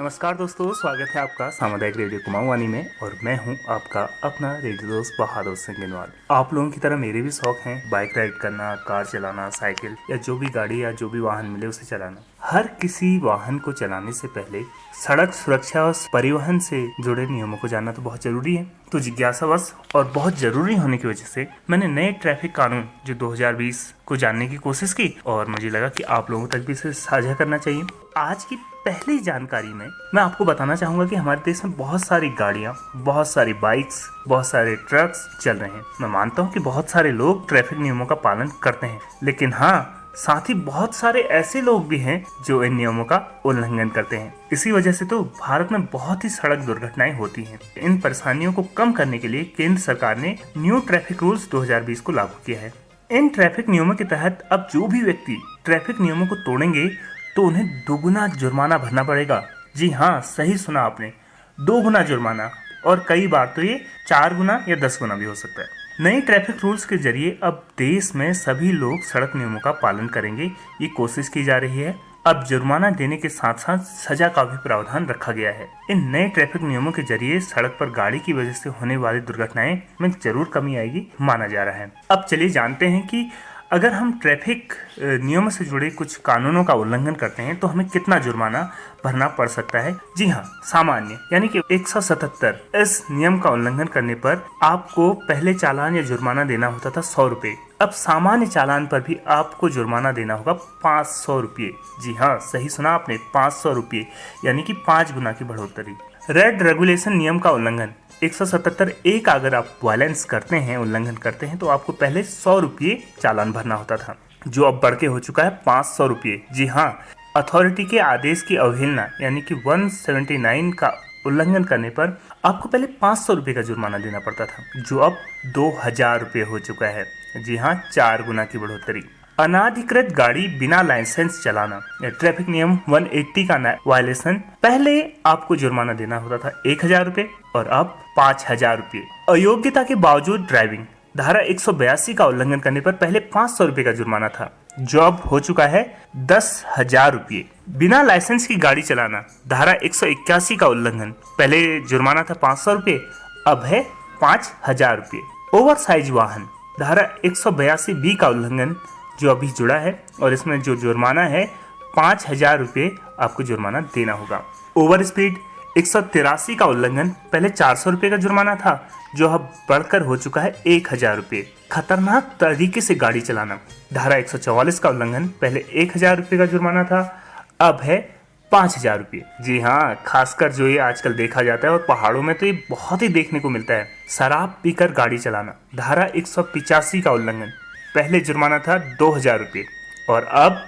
नमस्कार दोस्तों, स्वागत है आपका सामुदायिक रेडियो कुमाऊनी में। और मैं हूं आपका अपना रेडियो दोस्त बहादुर सिंह गिनवाल। आप लोगों की तरह मेरे भी शौक हैं बाइक राइड करना, कार चलाना, साइकिल या जो भी गाड़ी या जो भी वाहन मिले उसे चलाना। हर किसी वाहन को चलाने से पहले सड़क सुरक्षा और परिवहन से जुड़े नियमों को जानना तो बहुत जरूरी है। तो जिज्ञासावश और बहुत जरूरी होने की वजह से मैंने नए ट्रैफिक कानून जो 2020 को जानने की कोशिश की और मुझे लगा कि आप लोगों तक भी इसे साझा करना चाहिए। आज की पहली जानकारी में मैं आपको बताना चाहूंगा कि हमारे देश में बहुत सारी गाड़ियां, बहुत सारी बाइक्स, बहुत सारे ट्रक्स चल रहे हैं। मैं मानता हूं कि बहुत सारे लोग ट्रैफिक नियमों का पालन करते हैं, लेकिन हाँ, साथ ही बहुत सारे ऐसे लोग भी हैं जो इन नियमों का उल्लंघन करते हैं। इसी वजह से तो भारत में बहुत ही सड़क दुर्घटनाएं होती हैं। इन परेशानियों को कम करने के लिए केंद्र सरकार ने न्यू ट्रैफिक रूल्स 2020 को लागू किया है। इन ट्रैफिक नियमों के तहत अब जो भी व्यक्ति ट्रैफिक नियमों को तोड़ेंगे तो उन्हें दोगुना जुर्माना भरना पड़ेगा। जी हाँ, सही सुना आपने, 2 गुना जुर्माना। और कई बार तो ये 4 गुना या 10 गुना भी हो सकता है। नए ट्रैफिक रूल्स के जरिए अब देश में सभी लोग सड़क नियमों का पालन करेंगे, ये कोशिश की जा रही है। अब जुर्माना देने के साथ साथ सजा का भी प्रावधान रखा गया है। इन नए ट्रैफिक नियमों के जरिए सड़क पर गाड़ी की वजह से होने वाली दुर्घटनाएं में जरूर कमी आएगी, माना जा रहा है। अब चलिए जानते हैं कि अगर हम ट्रैफिक नियमों से जुड़े कुछ कानूनों का उल्लंघन करते हैं तो हमें कितना जुर्माना भरना पड़ सकता है। जी हाँ, सामान्य यानी कि 177 इस नियम का उल्लंघन करने पर आपको पहले चालान या जुर्माना देना होता था 100 रुपए। अब सामान्य चालान पर भी आपको जुर्माना देना होगा 500 रुपये। जी हाँ, सही सुना आपने, 500 रुपये, यानी कि 5 गुना की बढ़ोतरी। रेड रेगुलेशन नियम का उल्लंघन 177 का अगर आप वायलेंस करते हैं, उल्लंघन करते हैं, तो आपको पहले 100 रुपये चालान भरना होता था, जो अब बढ़ के हो चुका है 500 रुपये। जी हाँ, अथॉरिटी के आदेश की अवहेलना यानी कि 179 का उल्लंघन करने पर आपको पहले 500 रुपये का जुर्माना देना पड़ता था, जो अब 2000 रुपये हो चुका है। जी हाँ, 4 गुना की बढ़ोतरी। अनाधिकृत गाड़ी बिना लाइसेंस चलाना, ट्रैफिक नियम 180 का वायलेशन, पहले आपको जुर्माना देना होता था 1000 रुपये और अब 5000 रुपये। अयोग्यता के बावजूद ड्राइविंग, धारा 182 का उल्लंघन करने पर पहले 500 रुपये का जुर्माना था, जो अब हो चुका है 10,000 रुपये। बिना लाइसेंस की गाड़ी चलाना, धारा 181 का उल्लंघन, पहले जुर्माना था 500 रुपये, अब है 5000 रुपये। ओवर साइज वाहन, धारा 182B का उल्लंघन जो अभी जुड़ा है और इसमें जो जुर्माना है 5000 रुपये आपको जुर्माना देना होगा। ओवर स्पीड 183 का उल्लंघन, पहले 400 रुपये का जुर्माना था, जो अब बढ़कर हो चुका है 1000 रुपये। खतरनाक तरीके से गाड़ी चलाना, धारा 144 का उल्लंघन, पहले 1000 रुपये का जुर्माना था, अब है 5000 रुपये। जी हाँ, खासकर जो ये आजकल देखा जाता है और पहाड़ों में तो ये बहुत ही देखने को मिलता है, शराब पीकर गाड़ी चलाना, धारा 185 का उल्लंघन, पहले जुर्माना था 2000 रुपये और अब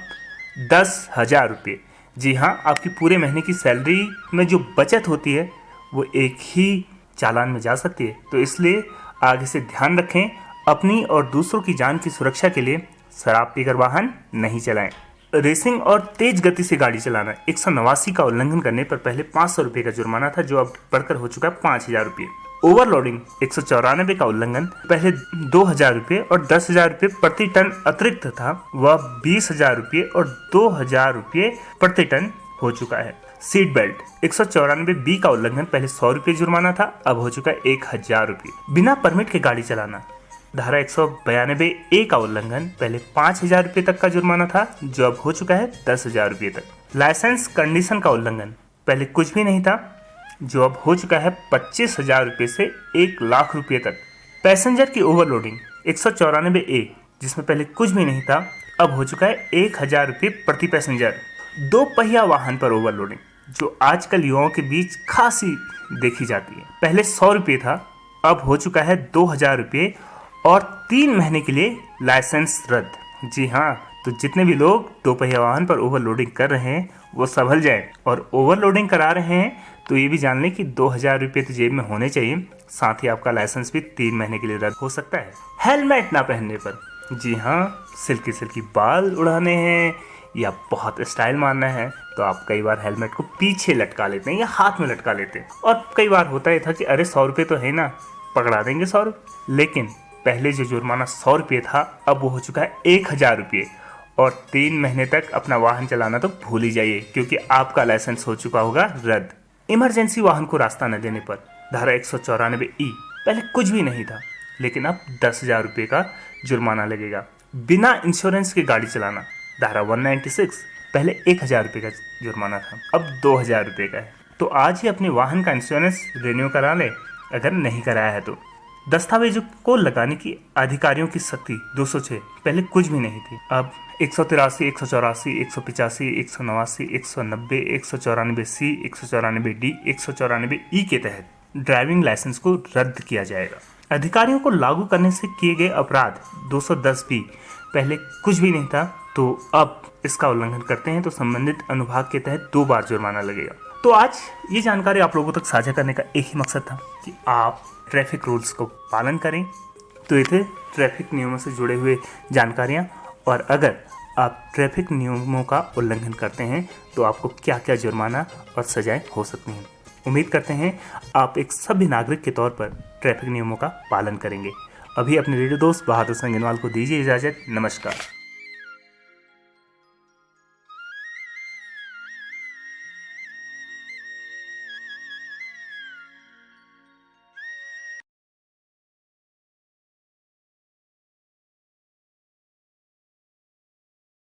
10,000 रुपये। जी हाँ, आपकी पूरे महीने की सैलरी में जो बचत होती है वो एक ही चालान में जा सकती है। तो इसलिए आगे से ध्यान रखें, अपनी और दूसरों की जान की सुरक्षा के लिए शराब पीकर वाहन नहीं चलाएं। रेसिंग और तेज गति से गाड़ी चलाना, 189 का उल्लंघन करने पर पहले 500 रुपये का जुर्माना था, जो अब बढ़कर हो चुका है 5000 रुपये। ओवरलोडिंग 194 का उल्लंघन, पहले 2000 रुपये और 10,000 रुपये प्रति टन अतिरिक्त था, वह 20,000 रुपये और 2000 रुपये प्रति टन हो चुका है। सीट बेल्ट 194B का उल्लंघन, पहले 100 रुपये जुर्माना था, अब हो चुका है 1000 रुपये। बिना परमिट के गाड़ी चलाना, धारा 192A का उल्लंघन, पहले 5000 रुपये तक का जुर्माना था, जो अब हो चुका है 10,000 रुपये तक। लाइसेंस कंडीशन का उल्लंघन, पहले कुछ भी नहीं था, जो अब हो चुका है 25,000 रुपये से 1,00,000 रुपये तक। पैसेंजर की ओवरलोडिंग 194A, जिसमें पहले कुछ भी नहीं था, अब हो चुका है 1000 रुपये प्रति पैसेंजर। 2 पहिया वाहन पर ओवरलोडिंग, जो आजकल युवाओं के बीच खासी देखी जाती है, पहले 100 रुपये था, अब हो चुका है 2000 रुपये और 3 महीने के लिए लाइसेंस रद्द। जी हाँ, तो जितने भी लोग 2 पहिया वाहन पर ओवरलोडिंग कर रहे हैं वो संभल जाएं, और ओवरलोडिंग करा रहे हैं तो ये भी जान लें कि 2000 रुपये तो जेब में होने चाहिए, साथ ही आपका लाइसेंस भी 3 महीने के लिए रद्द हो सकता है। हेलमेट ना पहनने पर, जी हाँ, सिल्की सिल्की बाल उड़ाने हैं या बहुत स्टाइल मारना है तो आप कई बार हेलमेट को पीछे लटका लेते हैं या हाथ में लटका लेते हैं, और कई बार होता ही था कि अरे 100 रुपये तो है ना, पकड़ा देंगे 100 रुपये। लेकिन पहले जो जुर्माना 100 रुपये था, अब वो हो चुका है 1000 रुपये और 3 महीने तक अपना वाहन चलाना तो भूल ही जाइए, क्योंकि आपका लाइसेंस हो चुका होगा रद्द। इमरजेंसी वाहन को रास्ता न देने पर धारा 194E, पहले कुछ भी नहीं था, लेकिन अब 10,000 रुपये का जुर्माना लगेगा। बिना इंश्योरेंस के गाड़ी चलाना धारा 196, पहले 1,000 रुपये का जुर्माना था, अब 2,000 रुपये का है। तो आज ही अपने वाहन का इंश्योरेंस रिन्यू करा ले, अगर नहीं कराया है तो। दस्तावेजों को लगाने की अधिकारियों की शक्ति 206, पहले कुछ भी नहीं थी, अब 183, 184, 185, 189, 190, 194C, 194D, 194E के तहत ड्राइविंग लाइसेंस को रद्द किया जाएगा। अधिकारियों को लागू करने से किए गए अपराध 210B, पहले कुछ भी नहीं था, तो अब इसका उल्लंघन करते हैं तो संबंधित अनुभाग के तहत 2 बार जुर्माना लगेगा। तो आज ये जानकारी आप लोगों तक साझा करने का एक ही मकसद था कि आप ट्रैफिक रूल्स को पालन करें। तो ये थे ट्रैफिक नियमों से जुड़े हुए जानकारियाँ, और अगर आप ट्रैफिक नियमों का उल्लंघन करते हैं तो आपको क्या क्या जुर्माना और सजाएं हो सकती हैं। उम्मीद करते हैं आप एक सभ्य नागरिक के तौर पर ट्रैफिक नियमों का पालन करेंगे। अभी अपने रेडियो दोस्त बहादुर संगेनवाल को दीजिए इजाज़त। नमस्कार।